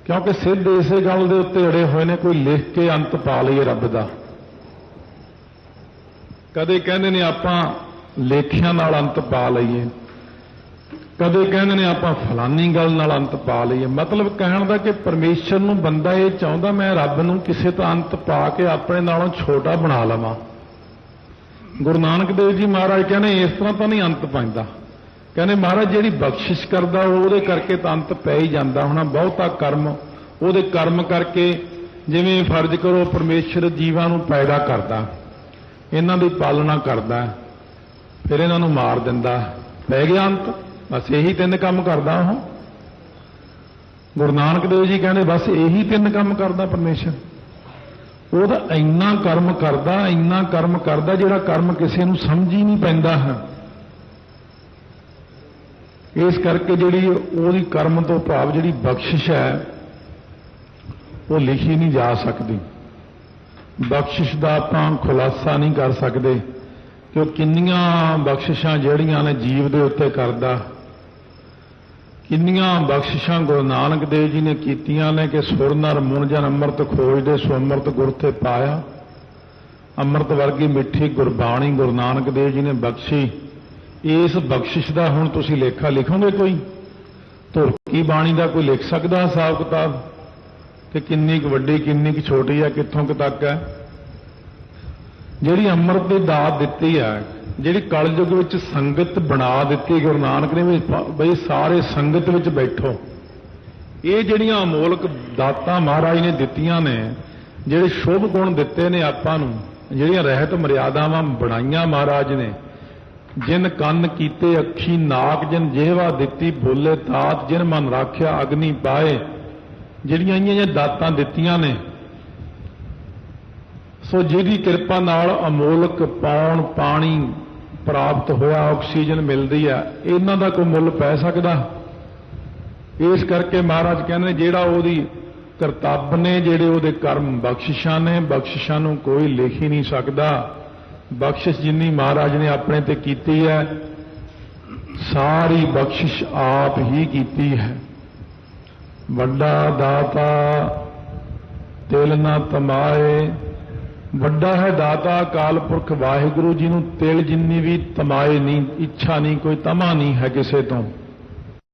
ਕਿਉਂਕਿ ਸਿੱਧ ਇਸੇ ਗੱਲ ਦੇ ਉੱਤੇ ਅੜੇ ਹੋਏ ਨੇ, ਕੋਈ ਲਿਖ ਕੇ ਅੰਤ ਪਾ ਲਈਏ ਰੱਬ ਦਾ। ਕਦੇ ਕਹਿੰਦੇ ਨੇ ਆਪਾਂ ਲੇਖਿਆਂ ਨਾਲ ਅੰਤ ਪਾ ਲਈਏ, ਕਦੇ ਕਹਿੰਦੇ ਨੇ ਆਪਾਂ ਫਲਾਨੀ ਗੱਲ ਨਾਲ ਅੰਤ ਪਾ ਲਈਏ। ਮਤਲਬ ਕਹਿਣ ਦਾ ਕਿ ਪਰਮੇਸ਼ਰ ਨੂੰ ਬੰਦਾ ਇਹ ਚਾਹੁੰਦਾ ਮੈਂ ਰੱਬ ਨੂੰ ਕਿਸੇ ਤਾਂ ਅੰਤ ਪਾ ਕੇ ਆਪਣੇ ਨਾਲੋਂ ਛੋਟਾ ਬਣਾ ਲਵਾਂ। ਗੁਰੂ ਨਾਨਕ ਦੇਵ ਜੀ ਮਹਾਰਾਜ ਕਹਿੰਦੇ ਇਸ ਤਰ੍ਹਾਂ ਤਾਂ ਨਹੀਂ ਅੰਤ ਪੈਂਦਾ। ਕਹਿੰਦੇ ਮਹਾਰਾਜ ਜਿਹੜੀ ਬਖਸ਼ਿਸ਼ ਕਰਦਾ ਉਹਦੇ ਕਰਕੇ ਤਾਂ ਅੰਤ ਪੈ ਹੀ ਜਾਂਦਾ ਹੋਣਾ। ਬਹੁਤਾ ਕਰਮ ਉਹਦੇ ਕਰਮ ਕਰਕੇ, ਜਿਵੇਂ ਫਰਜ਼ ਕਰੋ ਪਰਮੇਸ਼ਰ ਜੀਵਾਂ ਨੂੰ ਪੈਦਾ ਕਰਦਾ, ਇਹਨਾਂ ਦੀ ਪਾਲਣਾ ਕਰਦਾ, ਫਿਰ ਇਹਨਾਂ ਨੂੰ ਮਾਰ ਦਿੰਦਾ, ਪੈ ਗਿਆ ਅੰਤ। ਬਸ ਇਹੀ 3 ਕੰਮ ਕਰਦਾ ਉਹ। ਗੁਰੂ ਨਾਨਕ ਦੇਵ ਜੀ ਕਹਿੰਦੇ ਬਸ ਇਹੀ 3 ਕੰਮ ਕਰਦਾ ਪਰਮੇਸ਼ਰ। ਉਹਦਾ ਇੰਨਾ ਕਰਮ ਕਰਦਾ ਜਿਹੜਾ ਕਰਮ ਕਿਸੇ ਨੂੰ ਸਮਝ ਹੀ ਨਹੀਂ ਪੈਂਦਾ ਹੈ। ਇਸ ਕਰਕੇ ਜਿਹੜੀ ਉਹਦੀ ਕਰਮ ਤੋਂ ਭਾਵ ਜਿਹੜੀ ਬਖਸ਼ਿਸ਼ ਹੈ ਉਹ ਲਿਖੀ ਨਹੀਂ ਜਾ ਸਕਦੀ। ਬਖਸ਼ਿਸ਼ ਦਾ ਆਪਾਂ ਖੁਲਾਸਾ ਨਹੀਂ ਕਰ ਸਕਦੇ ਕਿ ਉਹ ਕਿੰਨੀਆਂ ਬਖਸ਼ਿਸ਼ਾਂ ਜਿਹੜੀਆਂ ਨੇ ਜੀਵ ਦੇ ਉੱਤੇ ਕਰਦਾ, ਕਿੰਨੀਆਂ ਬਖਸ਼ਿਸ਼ਾਂ ਗੁਰੂ ਨਾਨਕ ਦੇਵ ਜੀ ਨੇ ਕੀਤੀਆਂ ਨੇ ਕਿ ਸੁਰ ਨਰ ਮੁਨ ਜਨ ਅੰਮ੍ਰਿਤ ਖੋਜਦੇ ਸੋ ਅੰਮ੍ਰਿਤ ਗੁਰ ਤੇ ਪਾਇਆ। ਅੰਮ੍ਰਿਤ ਵਰਗੀ ਮਿੱਠੀ ਗੁਰਬਾਣੀ ਗੁਰੂ ਨਾਨਕ ਦੇਵ ਜੀ ਨੇ ਬਖਸ਼ੀ। ਇਸ ਬਖਸ਼ਿਸ਼ ਦਾ ਹੁਣ ਤੁਸੀਂ ਲੇਖਾ ਲਿਖੋਗੇ? ਕੋਈ ਧੁਰ ਕੀ ਬਾਣੀ ਦਾ ਕੋਈ ਲਿਖ ਸਕਦਾ ਹਿਸਾਬ ਕਿਤਾਬ ਤੇ ਕਿੰਨੀ ਕੁ ਵੱਡੀ ਕਿੰਨੀ ਕੁ ਛੋਟੀ ਹੈ, ਕਿੱਥੋਂ ਕੁ ਤੱਕ ਹੈ। ਜਿਹੜੀ ਅੰਮ੍ਰਿਤ ਦੀ ਦਾਤ ਦਿੱਤੀ ਹੈ, ਜਿਹੜੀ ਕਲਯੁਗ ਵਿੱਚ ਸੰਗਤ ਬਣਾ ਦਿੱਤੀ ਗੁਰੂ ਨਾਨਕ ਨੇ ਵੀ ਬਈ ਸਾਰੇ ਸੰਗਤ ਵਿੱਚ ਬੈਠੋ। ਇਹ ਜਿਹੜੀਆਂ ਅਮੋਲਕ ਦਾਤਾਂ ਮਹਾਰਾਜ ਨੇ ਦਿੱਤੀਆਂ ਨੇ, ਜਿਹੜੇ ਸ਼ੁਭ ਗੁਣ ਦਿੱਤੇ ਨੇ ਆਪਾਂ ਨੂੰ, ਜਿਹੜੀਆਂ ਰਹਿਤ ਮਰਿਆਦਾਵਾਂ ਬਣਾਈਆਂ ਮਹਾਰਾਜ ਨੇ, ਜਿਨ ਕੰਨ ਕੀਤੇ ਅੱਖੀ ਨਾਕ, ਜਿਨ ਜਿਹਵਾ ਦਿੱਤੀ ਬੋਲੇ ਤਾਤ, ਜਿਨ ਮਨ ਰਾਖਿਆ ਅਗਨੀ ਪਾਏ, ਜਿਹੜੀਆਂ ਇਹ ਦਾਤਾਂ ਦਿੱਤੀਆਂ ਨੇ, ਸੋ ਜਿਹਦੀ ਕਿਰਪਾ ਨਾਲ ਅਮੋਲਕ ਪੌਣ ਪਾਣੀ ਪ੍ਰਾਪਤ ਹੋਇਆ, ਆਕਸੀਜਨ ਮਿਲਦੀ ਹੈ, ਇਹਨਾਂ ਦਾ ਕੋਈ ਮੁੱਲ ਪੈ ਸਕਦਾ। ਇਸ ਕਰਕੇ ਮਹਾਰਾਜ ਕਹਿੰਦੇ ਜਿਹੜਾ ਉਹਦੀ ਕਰਤੱਵ ਨੇ, ਜਿਹੜੇ ਉਹਦੇ ਕਰਮ ਬਖਸ਼ਿਸ਼ਾਂ ਨੇ, ਬਖਸ਼ਿਸ਼ਾਂ ਨੂੰ ਕੋਈ ਲਿਖ ਹੀ ਨਹੀਂ ਸਕਦਾ। ਬਖਸ਼ਿਸ਼ ਜਿੰਨੀ ਮਹਾਰਾਜ ਨੇ ਆਪਣੇ ਤੇ ਕੀਤੀ ਹੈ, ਸਾਰੀ ਬਖਸ਼ਿਸ਼ ਆਪ ਹੀ ਕੀਤੀ ਹੈ। ਵੱਡਾ ਦਾਤਾ ਤਿਲ ਨਾ ਤਮਾਏ, ਵੱਡਾ ਹੈ ਦਾਤਾ ਅਕਾਲ ਪੁਰਖ ਵਾਹਿਗੁਰੂ ਜੀ ਨੂੰ ਤਿਲ ਜਿੰਨੀ ਵੀ ਤਮਾਏ ਨਹੀਂ, ਇੱਛਾ ਨਹੀਂ, ਕੋਈ ਤਮਾ ਨਹੀਂ ਹੈ ਕਿਸੇ ਤੋਂ।